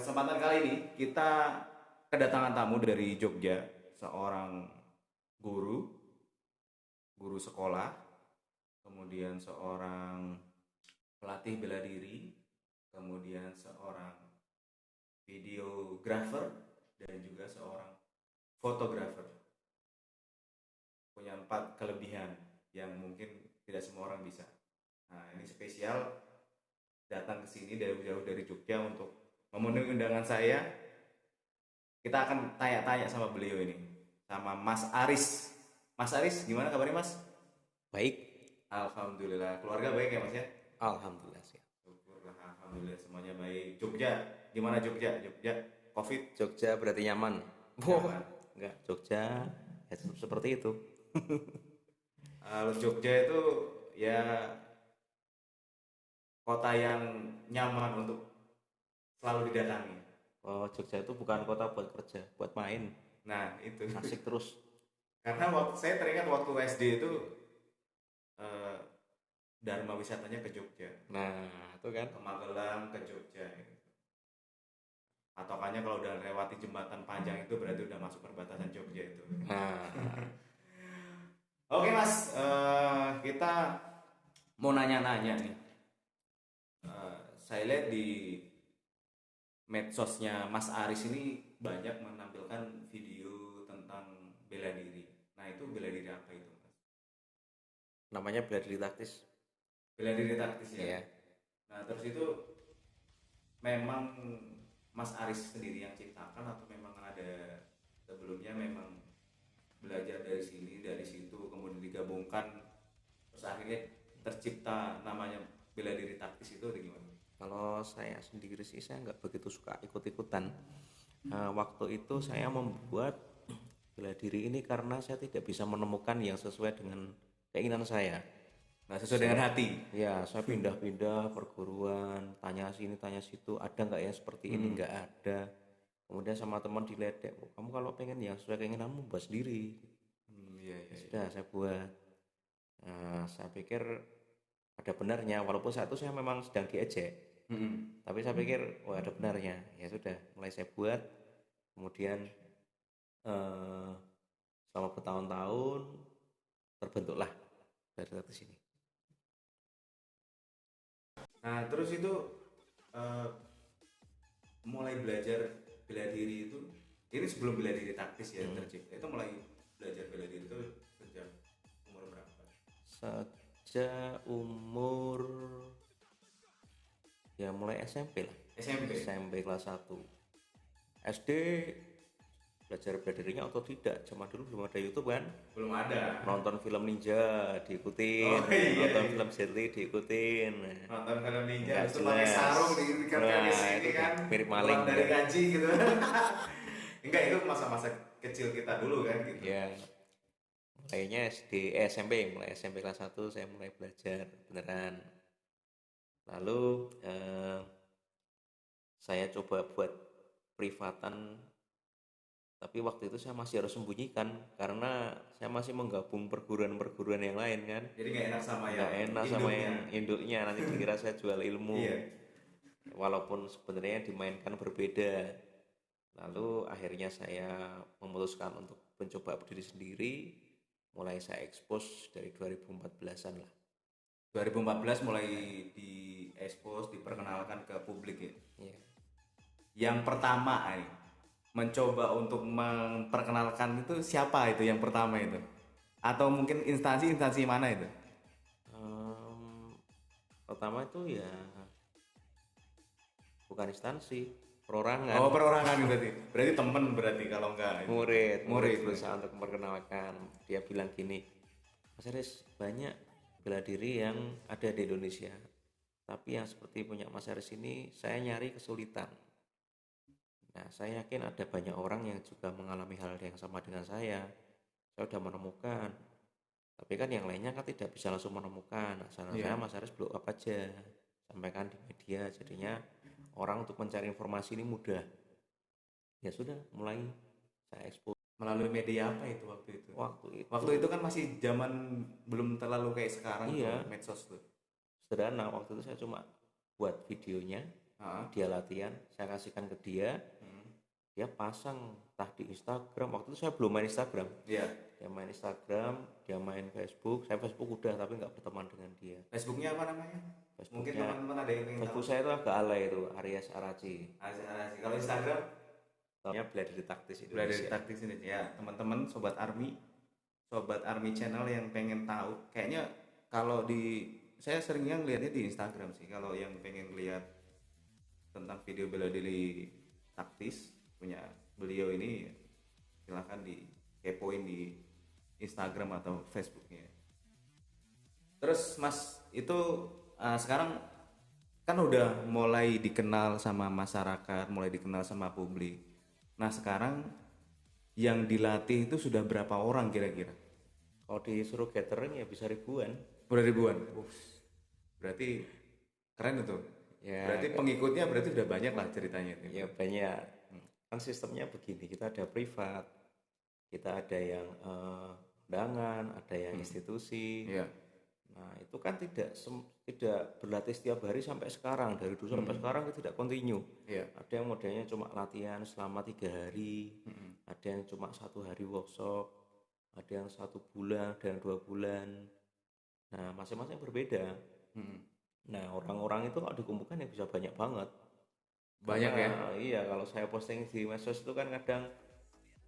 Kesempatan kali ini kita kedatangan tamu dari Jogja, seorang guru, guru sekolah, kemudian seorang pelatih bela diri, kemudian seorang videografer, dan juga seorang fotografer. Punya 4 kelebihan yang mungkin tidak semua orang bisa. Nah, ini spesial datang ke sini dari jauh dari Jogja untuk memenuhi undangan saya. Kita akan tanya-tanya sama beliau ini, sama Mas Aris. Mas Aris, gimana kabarnya Mas? Baik, Alhamdulillah, keluarga baik ya Mas ya? alhamdulillah sih. Syukurlah, alhamdulillah semuanya baik. Jogja, gimana Jogja? Jogja, COVID Jogja berarti nyaman. Wah, nyaman. enggak, Jogja ya tetap seperti itu. Kalau Jogja itu ya kota yang nyaman untuk selalu didatangi. Oh, Jogja itu bukan kota buat kerja, buat main. Nah itu, Asik terus. karena waktu saya teringat waktu SD itu eh, Dharma wisatanya ke Jogja, Nah, itu kan. ke Magelang, ke Jogja. Patokannya kalau udah lewati jembatan panjang itu berarti udah masuk perbatasan Jogja itu. Nah, Oke Mas, kita mau nanya-nanya nih. Saya lihat di medsosnya Mas Aris ini banyak menampilkan video tentang bela diri. Nah itu bela diri apa itu Mas? namanya bela diri taktis. Bela diri taktis ya. Iya. Nah terus itu memang Mas Aris sendiri yang ciptakan atau memang ada sebelumnya memang belajar dari sini dari situ kemudian digabungkan terus akhirnya tercipta namanya bela diri taktis itu atau gimana? Kalau saya sendiri sih saya nggak begitu suka ikut-ikutan. Waktu itu saya membuat bela diri ini karena saya tidak bisa menemukan yang sesuai dengan keinginan saya. Nah sesuai dengan Saya hati. ya saya pindah-pindah perguruan, tanya sini tanya situ, ada nggak yang seperti ini, nggak ada. Kemudian sama teman diledek, "Oh, kamu kalau pengen yang sesuai keinginanmu buat sendiri." Iya Ya iya iya. sudah saya buat. Nah, saya pikir ada benarnya, walaupun saat itu saya memang sedang diejek, Mm-mm. tapi saya pikir wah ada benarnya. Ya sudah, mulai saya buat. Kemudian eh, selama bertahun-tahun terbentuklah dari sini. Nah terus itu eh, mulai belajar bela diri itu ini sebelum bela diri taktis ya tercipta itu mulai belajar bela diri itu sejak umur berapa? Sejak umur ya mulai SMP lah. SMP. SMP kelas 1. SD belajar bela dirinya atau tidak, cuma dulu belum ada YouTube kan. Belum ada. Nonton film ninja diikutin, Oh iya, nonton iya. film Jet Li diikutin. Nonton film ninja Nggak terus tuh pakai jelas. sarung diikat di Wah, sini itu kan mirip maling pulang dari kan. gaji gitu. Enggak itu masa-masa kecil kita dulu kan gitu. Ya, mulainya SMP, mulai SMP kelas 1 saya mulai belajar beneran. Lalu saya coba buat privatan, tapi waktu itu saya masih harus sembunyikan karena saya masih menggabung perguruan-perguruan yang lain kan. Jadi nggak enak sama Nggak yang enak sama induknya. yang induknya, nanti dikira saya jual ilmu. Iya. Walaupun sebenarnya dimainkan berbeda. Lalu akhirnya saya memutuskan untuk mencoba berdiri sendiri. Mulai saya expose dari 2014-an lah. 2014 mulai di expose diperkenalkan ke publik ya. Iya. Yang pertama mencoba untuk memperkenalkan itu siapa itu yang pertama itu? Atau mungkin instansi-instansi mana itu? Em, Pertama itu ya bukan instansi, perorangan. Oh perorangan berarti. Berarti temen berarti kalau enggak itu. Murid Murid. berusaha untuk memperkenalkan. Dia bilang gini, Mas Aris, banyak bela diri yang ada di Indonesia, tapi yang seperti punya Mas Aris ini saya nyari kesulitan. Nah, saya yakin ada banyak orang yang juga mengalami hal yang sama dengan saya. Saya sudah menemukan, tapi kan yang lainnya kan tidak bisa langsung menemukan. Nah, saran saya Iya. Mas Aris blow up aja, sampaikan di media, jadinya orang untuk mencari informasi ini mudah. Ya sudah, mulai saya ekspos. Melalui media apa itu waktu itu? Waktu itu, Waktu itu kan masih zaman belum terlalu kayak sekarang tuh iya, medsos tuh. sederhana. Waktu itu saya cuma buat videonya, Ah, dia latihan, saya kasihkan ke dia, hmm, dia pasang entah di Instagram. Waktu itu saya belum main Instagram, iya. dia main Instagram, dia main Facebook. Saya Facebook udah tapi nggak berteman dengan dia. Facebooknya apa namanya? Mungkin Facebooknya, teman-teman ada yang ingin tahu. Facebook saya itu agak alay itu, Aries Araci. Asik. Kalau Instagram, Namanya Bela Taktis belajar dari Indonesia. taktik ini ya teman-teman sobat army channel yang pengen tahu. Kayaknya kalau di saya seringnya ngelihatnya di Instagram sih. Kalau yang pengen lihat tentang video bela diri taktis punya beliau ini, silahkan di kepoin di Instagram atau Facebooknya. Terus Mas itu sekarang kan udah mulai dikenal sama masyarakat, mulai dikenal sama publik. Nah sekarang yang dilatih itu sudah berapa orang kira-kira? Kalau disuruh gathering ya bisa ribuan. Udah ribuan. Berarti keren itu. Ya, Berarti pengikutnya berarti udah banyak lah ceritanya itu. ya banyak. Kan sistemnya begini, kita ada privat, kita ada yang undangan, ada yang institusi. Iya. Nah itu kan tidak berlatih setiap hari sampai sekarang, dari dulu sampai sekarang itu tidak continue. Iya. Ada yang modelnya cuma latihan selama 3 hari, ada yang cuma 1 hari workshop, ada yang 1 bulan, ada yang 2 bulan. Nah masing-masing berbeda. Nah orang-orang itu kalau dikumpulkan ya bisa banyak banget. Banyak ya. Karena, iya, kalau saya posting di medsos itu kan kadang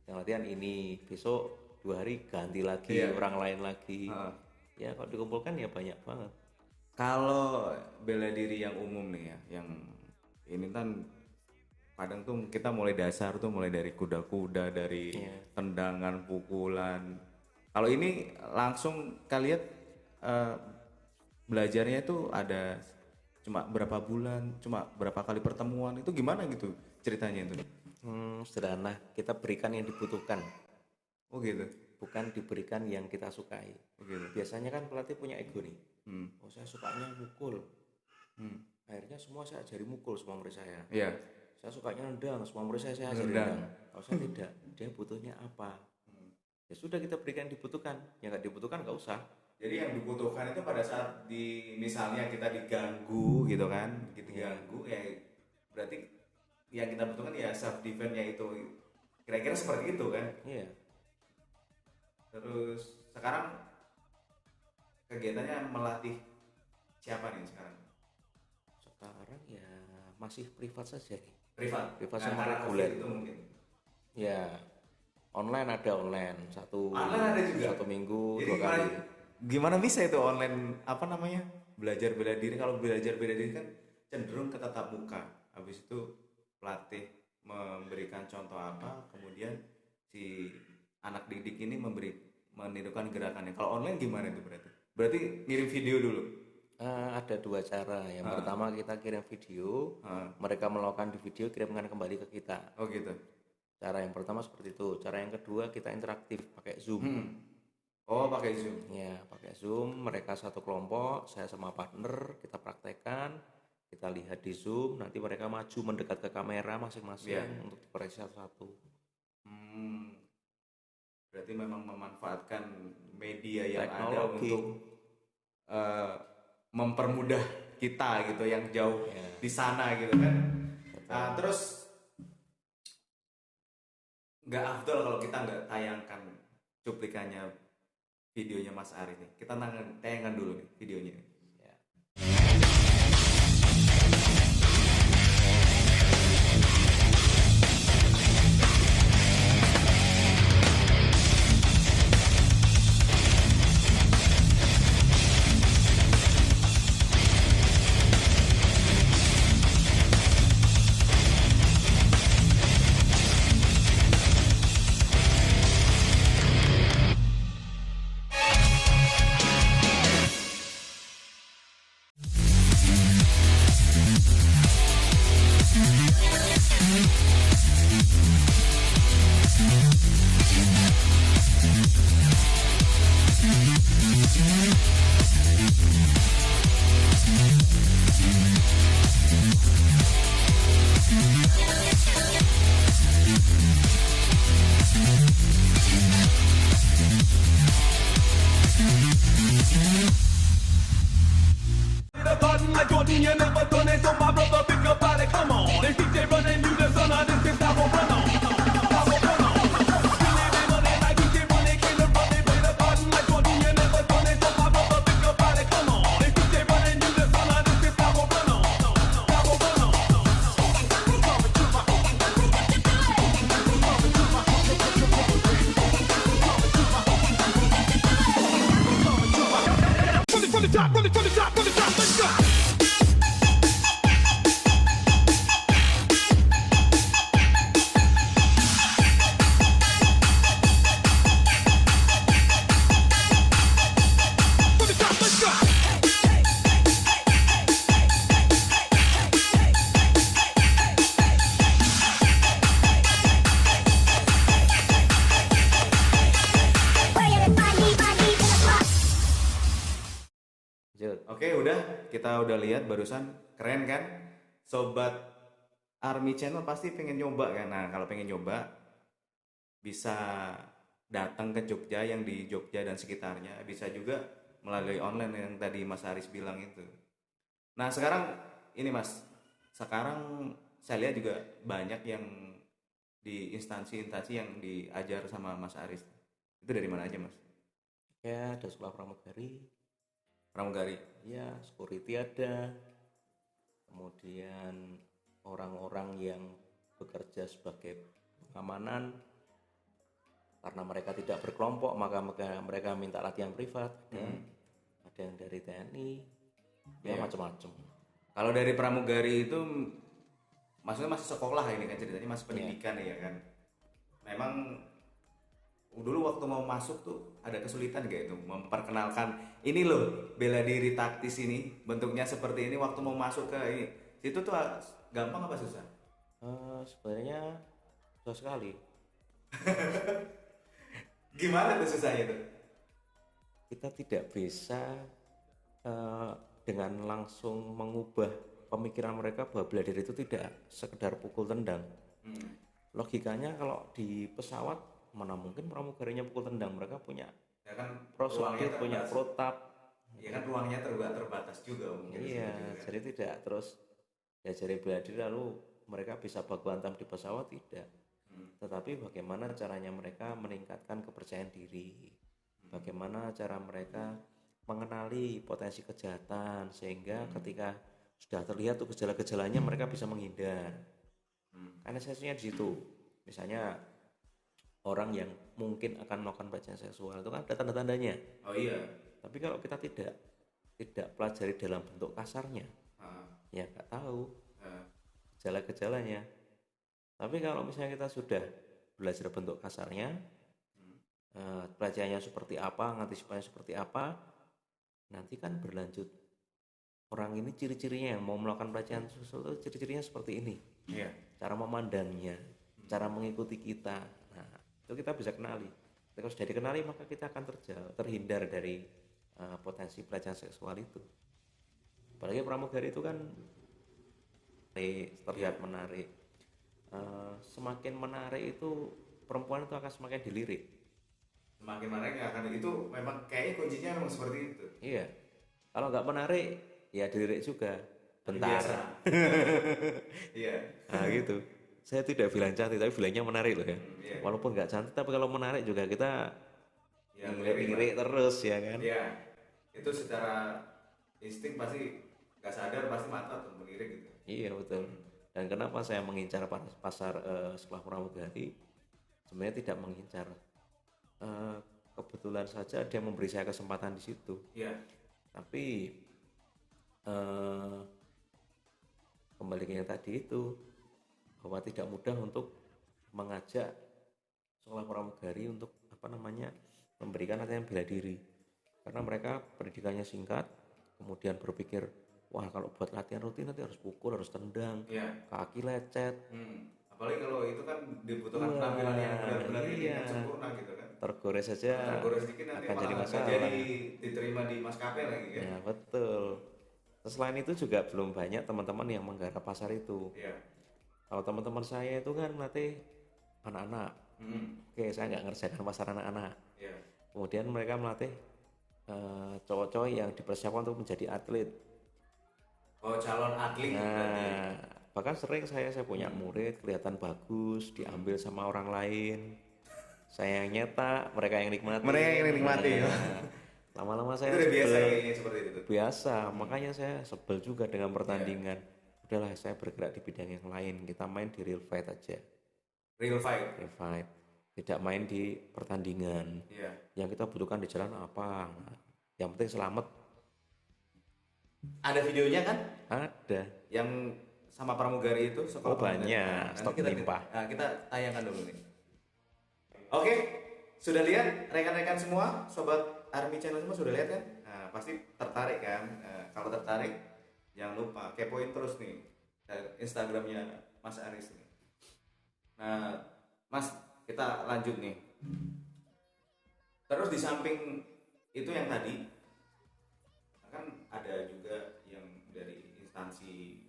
yang latihan ini, besok 2 hari ganti lagi, Iya. orang lain lagi. Heeh. Ya kalau dikumpulkan ya banyak banget. Kalau bela diri yang umum nih ya, yang ini kan kadang tuh kita mulai dasar tuh mulai dari kuda-kuda, dari Iya. tendangan, pukulan. Kalau ini langsung kalian belajarnya itu ada cuma berapa bulan, cuma berapa kali pertemuan, itu gimana gitu ceritanya itu? Sederhana, kita berikan yang dibutuhkan, Oh gitu. bukan diberikan yang kita sukai. Oh gitu. Biasanya kan pelatih punya ego nih. Hmm. Oh saya sukanya mukul. Hmm. Akhirnya semua saya ajari mukul semua murid saya. Iya. Saya sukanya nendang, semua murid saya ajari Nendang. nendang. Kalau saya tidak, dia butuhnya apa? Ya sudah kita berikan yang dibutuhkan. Yang nggak dibutuhkan nggak usah. Jadi yang dibutuhkan itu pada saat di misalnya kita diganggu gitu kan, diganggu ya berarti yang kita butuhkan ya self defense-nya itu. Kira-kira seperti itu kan. Iya. Terus sekarang kegiatannya melatih siapa nih sekarang? Sekarang ya masih privat saja nih. Privat. Privat Nah, sama karena reguler. COVID itu mungkin. Ya online ada online Online ada juga? satu minggu Jadi 2 kali. gimana bisa itu online apa namanya? Belajar bela diri. Kalau belajar bela diri kan cenderung ke tatap muka. Habis itu pelatih memberikan contoh apa, kemudian si anak didik ini menirukan gerakannya. Kalau online gimana itu berarti? Berarti ngirim video dulu. Ada 2 cara. Yang pertama kita kirim video, mereka melakukan di video kirimkan kembali ke kita. Oh gitu. Cara yang pertama seperti itu. Cara yang kedua kita interaktif pakai Zoom. Oh pakai Zoom. Ya, pakai Zoom, mereka satu kelompok, saya sama partner, kita praktekkan, kita lihat di Zoom, nanti mereka maju mendekat ke kamera masing-masing untuk dikoreksi satu-satu. Berarti memang memanfaatkan media yang ada Teknologi. untuk mempermudah kita gitu yang jauh di sana gitu kan. Terus nggak afdol kalau kita nggak tayangkan cuplikannya videonya Mas Ari nih. Kita tayangkan dulu nih videonya. Lanjut. Oke, kita udah lihat barusan, keren kan? Sobat Army Channel pasti pengen nyoba kan? Nah, kalau pengen nyoba bisa datang ke Jogja, yang di Jogja dan sekitarnya, bisa juga melalui online yang tadi Mas Aris bilang itu. Nah, sekarang ini Mas, sekarang saya lihat juga banyak yang di instansi-instansi yang diajar sama Mas Aris. Itu dari mana aja Mas? Ya, ada sekolah pramugari, Pramugari. ya, security ada, kemudian orang-orang yang bekerja sebagai pengamanan, karena mereka tidak berkelompok maka mereka minta latihan privat. Ada yang dari TNI, ya Iya. macam-macam. Kalau dari pramugari itu maksudnya masih sekolah, ini kan ceritanya masih pendidikan ya kan. Memang dulu waktu mau masuk tuh ada kesulitan gak itu memperkenalkan ini loh bela diri taktis ini bentuknya seperti ini, waktu mau masuk ke ini situ tuh gampang apa susah? Sebenarnya susah sekali. Gimana tuh susahnya tuh? Kita tidak bisa dengan langsung mengubah pemikiran mereka bahwa bela diri itu tidak sekedar pukul tendang. Logikanya kalau di pesawat mana mungkin pramugarinya pukul tendang, mereka punya Ya kan prosedur, ruangnya punya terbatas. protap. Ya kan ruangnya terbatas juga mungkin di situ Iya, juga kan. jadi tidak terus diajari bela diri lalu mereka bisa baku hantam di pesawat, tidak. Tetapi bagaimana caranya mereka meningkatkan kepercayaan diri, bagaimana cara mereka mengenali potensi kejahatan sehingga ketika sudah terlihat tuh gejala-gejalanya mereka bisa menghindar. Karena esensinya di situ. Misalnya orang yang mungkin akan melakukan pelecehan seksual itu kan ada tanda-tandanya. Oh iya. Tapi kalau kita tidak pelajari dalam bentuk kasarnya, ya nggak tahu gejala-gejalanya. Tapi kalau misalnya kita sudah belajar bentuk kasarnya, pelecehannya seperti apa, antisipasinya seperti apa, nanti kan berlanjut. Orang ini ciri-cirinya yang mau melakukan pelecehan seksual itu ciri-cirinya seperti ini. Iya. Cara memandangnya, cara mengikuti kita. Nah, itu kita bisa kenali. Ketika sudah dikenali maka kita akan terhindar dari potensi pelecehan seksual itu. Apalagi pramugari itu kan terlihat menarik. Semakin menarik itu perempuan itu akan semakin dilirik. Semakin menarik akan itu, memang kayaknya kuncinya memang seperti itu. Iya. Kalau nggak menarik ya dilirik juga. Bentar. Biasa. Iya. Nah gitu. Saya tidak bilang cantik tapi bilangnya menarik loh ya. Iya. Walaupun nggak cantik tapi kalau menarik juga kita Ya, lirik terus ya kan. Iya. Itu secara insting pasti nggak sadar pasti mata tuh melirik gitu. Iya betul. Dan kenapa saya mengincar pasar sekolah pramugari? Sebenarnya tidak mengincar. Kebetulan saja dia memberi saya kesempatan di situ. Iya. Tapi kembali ke yang tadi itu, bahwa tidak mudah untuk mengajak sekolah pramugari untuk memberikan latihan bela diri, karena mereka pendidikannya singkat, kemudian berpikir wah kalau buat latihan rutin nanti harus pukul, harus tendang, kaki lecet. Apalagi kalau itu kan dibutuhkan penampilan yang benar-benar ini kan sempurna gitu kan. Tergores saja Tergores sedikit nanti akan jadi malah masalah. nggak jadi diterima di maskapai lagi kan. Ya betul. Selain itu juga belum banyak teman-teman yang menggarap pasar itu. Iya. Kalau teman-teman saya itu kan melatih anak-anak. Oke, saya nggak ngerjakan pasar anak-anak. Iya. Kemudian mereka melatih cowok-cowok yang dipersiapkan untuk menjadi atlet. Oh, calon atlet berarti. Nah, bahkan sering saya punya murid kelihatan bagus, diambil sama orang lain. Saya yang nyetak, mereka yang nikmati. Mereka yang nikmati. Lama-lama saya Itu udah biasa sebel. kayaknya seperti itu. Biasa, makanya saya sebel juga dengan pertandingan. Udahlah, saya bergerak di bidang yang lain. Kita main di real fight aja. Real fight. Real fight. Tidak main di pertandingan. Iya. Yang kita butuhkan di jalan apa? Nah, yang penting selamat. Ada videonya kan? Ada. Yang sama pramugari itu Oh sekolah pramugari. banyak, Nanti stok kita melimpah. kita tayangkan dulu nih. Oke, sudah lihat rekan-rekan semua, sobat Army Channel semua sudah lihat kan? Nah, pasti tertarik kan? Kalau tertarik, jangan lupa kepoin terus nih Instagramnya Mas Aris nih. Nah, Mas, kita lanjut nih. Terus di samping itu yang tadi, kan ada juga yang dari instansi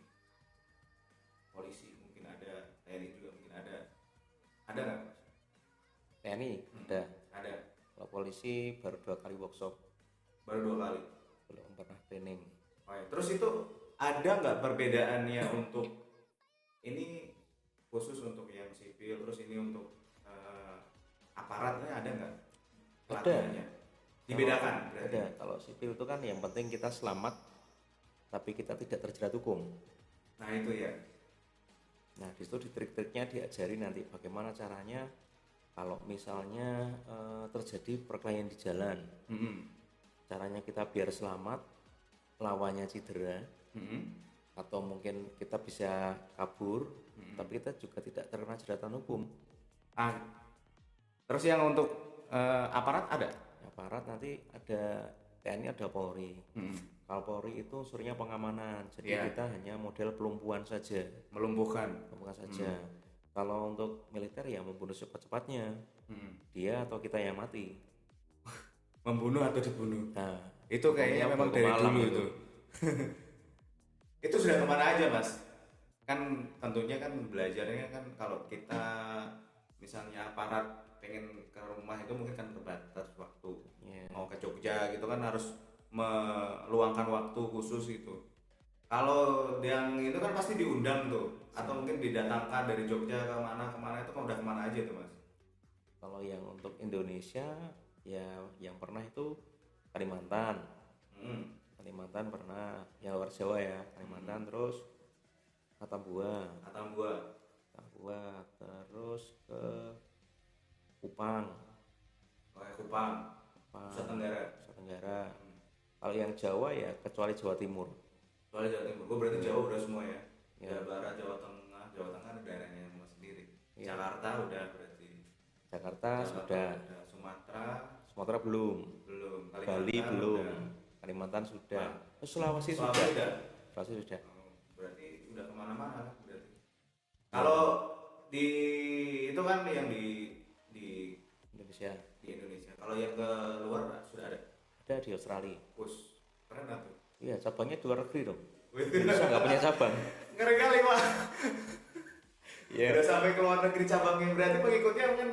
polisi, mungkin ada TNI juga, mungkin ada nggak Mas? TNI ada. Ada, Kalau polisi baru 2 kali workshop, baru 2 kali. belum pernah training. Oh, ya. Terus itu ada nggak perbedaannya untuk ini khusus untuk yang sipil, terus ini untuk aparatnya ada nggak Ada. pelatihannya? Dibedakan berarti. Ada. Kalau sipil itu kan yang penting kita selamat, tapi kita tidak terjerat hukum. Nah itu ya. Nah, di situ di trik-triknya diajari nanti bagaimana caranya kalau misalnya terjadi perkelahian di jalan. Caranya kita biar selamat, lawannya cedera, atau mungkin kita bisa kabur, tapi kita juga tidak terkena jeratan hukum. Ah, terus yang untuk aparat ada? Aparat nanti ada TNI, ada Polri. Kalau Polri itu unsurnya pengamanan, jadi Iya. kita hanya model pelumpuhan saja, Melumpuhkan. saja. Kalau untuk militer ya membunuh cepat-cepatnya, dia atau kita yang mati. Membunuh atau dibunuh. Nah, Itu kayaknya pokoknya memang hukum dari alam dulu itu. itu. Itu sudah kemana aja Mas? Kan tentunya kan belajarnya kan kalau kita misalnya aparat pengen ke rumah itu mungkin kan terbatas waktu. Ya. Mau ke Jogja gitu kan harus meluangkan waktu khusus gitu. Kalau yang itu kan pasti diundang tuh, atau mungkin didatangkan dari Jogja kemana itu kan udah kemana aja tuh Mas? Kalau yang untuk Indonesia ya yang pernah itu Kalimantan. Kalimantan pernah, ya luar Jawa ya, Kalimantan, terus Atambua, terus ke Kupang, Kupang, Nusa Tenggara. Nusa Tenggara. Kalau yang Jawa ya kecuali Jawa Timur. Soalnya Jawa Timur, gue berarti Jawa udah semua ya. Ya. Jawa Barat, Jawa Tengah ada daerahnya semua sendiri. Ya. Jakarta udah berarti. Jakarta Sudah. sudah, Sumatera belum, belum. Bali Kalimantan belum, udah. Kalimantan sudah, Sulawesi Sulawesi sudah, udah. Sulawesi sudah. Berarti udah kemana-mana kan berarti. Kalau di itu kan yang di Indonesia Indonesia. Kalau yang ke luar Pak, sudah ada. ada di Australia. Pus, keren lah tuh. Iya, cabangnya di luar negeri dong. Indonesia nggak punya cabang. Ngeri kali Pak. Iya. Udah sampai ke luar negeri cabangnya, berarti pengikutnya kan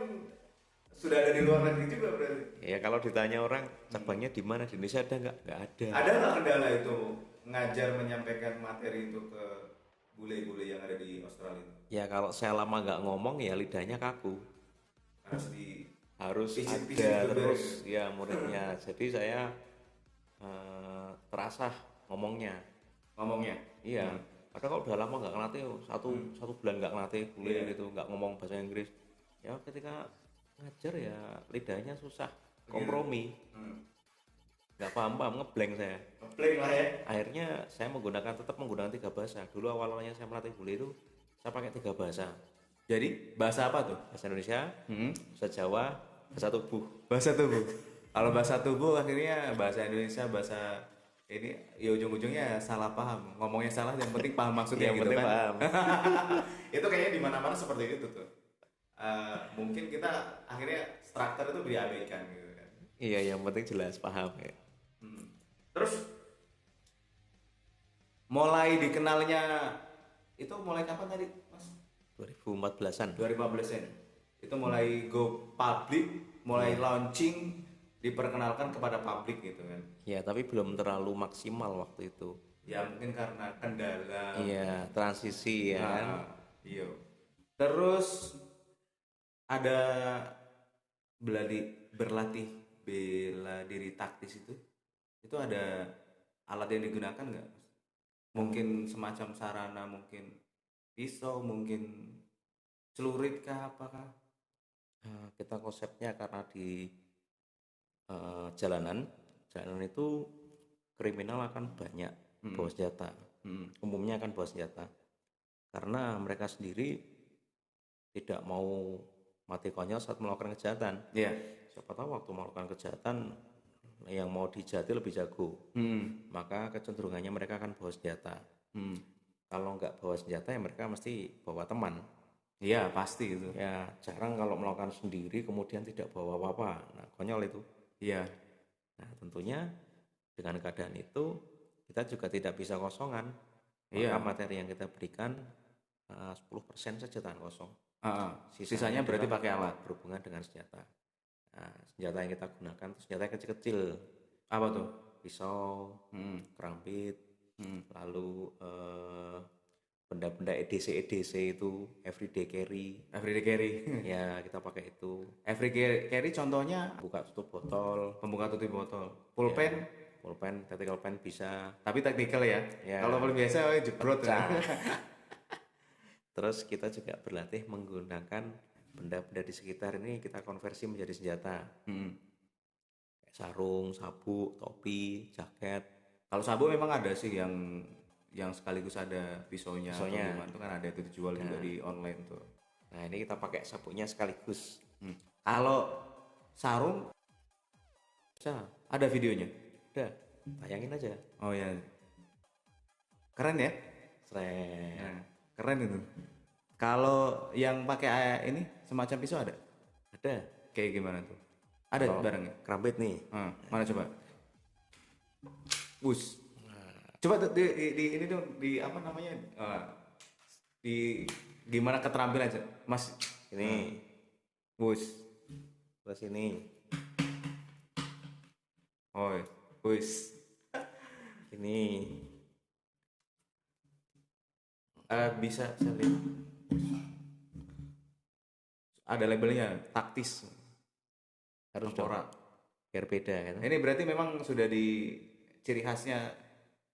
sudah ada di luar negeri juga berarti. Ya kalau ditanya orang cabangnya di mana di Indonesia ada nggak? Nggak ada. Ada nggak kendala itu ngajar menyampaikan materi itu ke bule-bule yang ada di Australia itu? Ya kalau saya lama nggak ngomong ya lidahnya kaku. Harus Pijit-pijit ada juga terus ya muridnya. Jadi saya terasah ngomongnya. Iya. Padahal kalau udah lama nggak ngelatih, satu bulan nggak ngelatih bule gitu, nggak ngomong bahasa Inggris. Ya ketika ngajar ya lidahnya susah, kompromi, nggak paham ngeblank saya. Ngeblank lah ya. Akhirnya saya tetap menggunakan 3 bahasa. Dulu awalnya saya melatih bule itu saya pakai 3 bahasa. Jadi bahasa apa tuh? Bahasa Indonesia, bahasa Jawa, bahasa tubuh. Bahasa tubuh. Kalau bahasa tubuh akhirnya bahasa Indonesia, bahasa ini ya ujung-ujungnya salah paham. Ngomongnya salah, yang penting paham maksudnya Yang gitu penting kan. paham. Itu kayaknya di mana-mana seperti itu tuh. Mungkin kita akhirnya struktur itu diabaikan gitu kan. Iya, yang penting jelas paham ya. Terus mulai dikenalnya itu mulai kapan tadi Mas? 2014-an. 2015-an. Itu mulai go public, mulai launching, diperkenalkan kepada publik gitu kan. Ya, tapi belum terlalu maksimal waktu itu. Ya mungkin karena kendala. Iya, transisi ya kan. Iya. Terus ada berlatih bela diri taktis itu ada alat yang digunakan nggak Mas? Mungkin semacam sarana, mungkin pisau, mungkin celurit kah, apakah? Kita konsepnya karena di jalanan itu kriminal akan banyak. bawa senjata. Umumnya akan bawa senjata karena mereka sendiri tidak mau mati konyol saat melakukan kejahatan. Iya. Siapa tahu waktu melakukan kejahatan yang mau dijahati lebih jago, maka kecenderungannya mereka akan bawa senjata. Kalau nggak bawa senjata ya mereka mesti bawa teman. Iya, pasti itu. Ya jarang kalau melakukan sendiri kemudian tidak bawa apa-apa. Nah konyol itu. Iya. Nah tentunya dengan keadaan itu kita juga tidak bisa kosongan. Iya. Maka materi yang kita berikan 10% saja tangan kosong. Sisanya berarti adalah pakai alat. berhubungan dengan senjata. Nah, senjata yang kita gunakan itu senjata yang kecil-kecil. Apa tuh? Pisau, kerambit, lalu benda-benda EDC itu everyday carry. Everyday carry. Ya kita pakai itu. Everyday carry contohnya Buka tutup botol, pembuka tutup botol, pulpen, pulpen, tactical pen bisa. tapi taktikal ya. Ya. Kalau biasa jebrot. Terus kita juga berlatih menggunakan benda-benda di sekitar ini kita konversi menjadi senjata. Kayak sarung, sabuk, topi, jaket. Kalau sabuk memang ada sih yang sekaligus ada pisaunya. Pisaunya. Atau gimana, itu kan ada itu dijual juga di online tuh. Nah ini kita pakai sabuknya sekaligus. Kalau sarung Bisa, ada videonya. udah, tayangin aja. Oh ya, keren ya. Seret. Nah, keren itu. Kalau yang pakai ini semacam pisau ada? Ada. Kayak gimana tuh? Ada Kalau barangnya? kerambit nih. Mana coba? Bus. Coba tuh di ini dong, di apa namanya? Di gimana keterampilan aja, Mas? Ini, Bus. terus ini, Oh, bus. ini. Bisa saya lihat. Ada labelnya, taktis. Harus Tengkorak. biar beda kan. Ini berarti memang sudah di ciri khasnya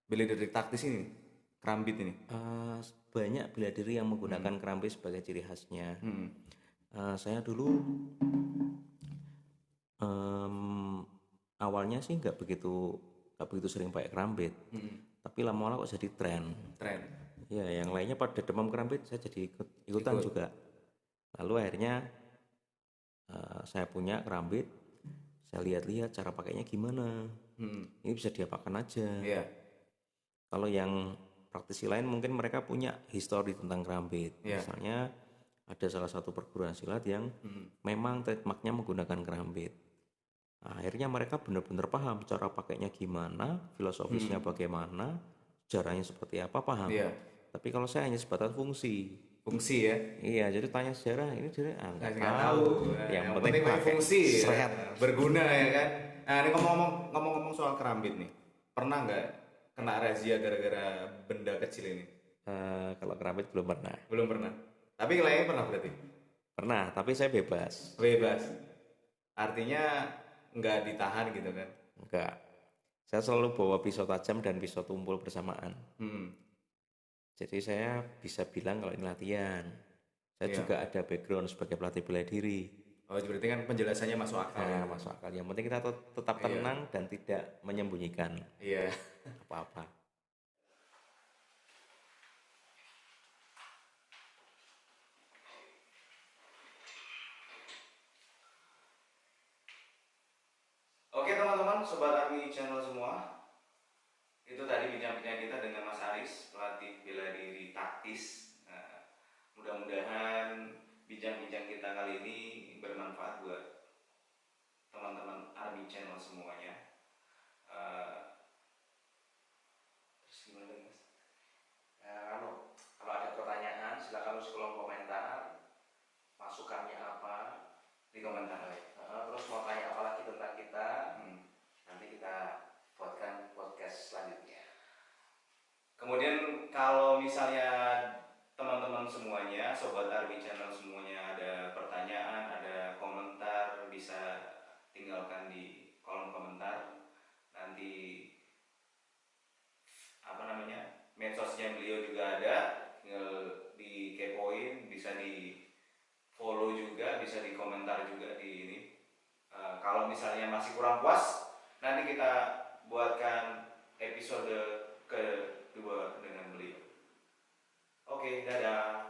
bela diri taktis ini, kerambit ini. Banyak bela diri yang menggunakan kerambit sebagai ciri khasnya. Saya dulu awalnya sih nggak begitu sering pakai kerambit, tapi lama-lama kok jadi tren. Ya, yang lainnya pada demam kerambit saya jadi ikutan juga. Lalu akhirnya saya punya kerambit, saya lihat-lihat cara pakainya gimana. Ini bisa diapakan aja. Iya. Kalau yang praktisi lain mungkin mereka punya histori tentang kerambit. Misalnya ada salah satu perguruan silat yang memang trademarknya menggunakan kerambit. Nah, akhirnya mereka benar-benar paham cara pakainya gimana, filosofisnya bagaimana, sejarahnya seperti apa, paham. Iya. Tapi kalau saya hanya sebatas fungsi. Fungsi ya. Iya, jadi tanya sejarah ini jadi Nggak tahu. Yang Yang penting penting pakai fungsi, seret. berguna ya kan. Nah, ini ngomong-ngomong soal kerambit nih, pernah nggak kena razia gara-gara benda kecil ini? Kalau kerambit belum pernah. Belum pernah. Tapi lainnya pernah berarti? Pernah, tapi saya bebas. Bebas. Artinya nggak ditahan gitu kan? Enggak. Saya selalu bawa pisau tajam dan pisau tumpul bersamaan. Jadi saya bisa bilang kalau ini latihan. Saya juga ada background sebagai pelatih bela diri. Oh, berarti kan penjelasannya masuk akal. Nah, masuk akal. Yang penting kita tetap tenang dan tidak menyembunyikan Iya. apa-apa. Oke teman-teman, Sobat Army Channel semua, itu tadi bincang-bincang kita dengan Mas Aris, pelatih bela diri taktis. Nah, mudah-mudahan bincang-bincang kita kali ini bermanfaat buat teman-teman Army Channel semuanya. Terus gimana Mas? Kalau ada pertanyaan silakan tulis kolom komentar. Masukannya apa? Di komentar. Terus mau tanya apa lagi tentang kita? Nanti kita buatkan podcast selanjutnya. Kemudian kalau misalnya teman-teman semuanya, Sobat Army Channel semuanya ada pertanyaan, ada komentar, bisa tinggalkan di kolom komentar. Nanti medsosnya beliau juga ada, tinggal dikepoin, bisa di follow juga, bisa di komentar juga di ini. Kalau misalnya masih kurang puas, nanti kita buatkan episode kedua dengan beliau. Oke, dadah.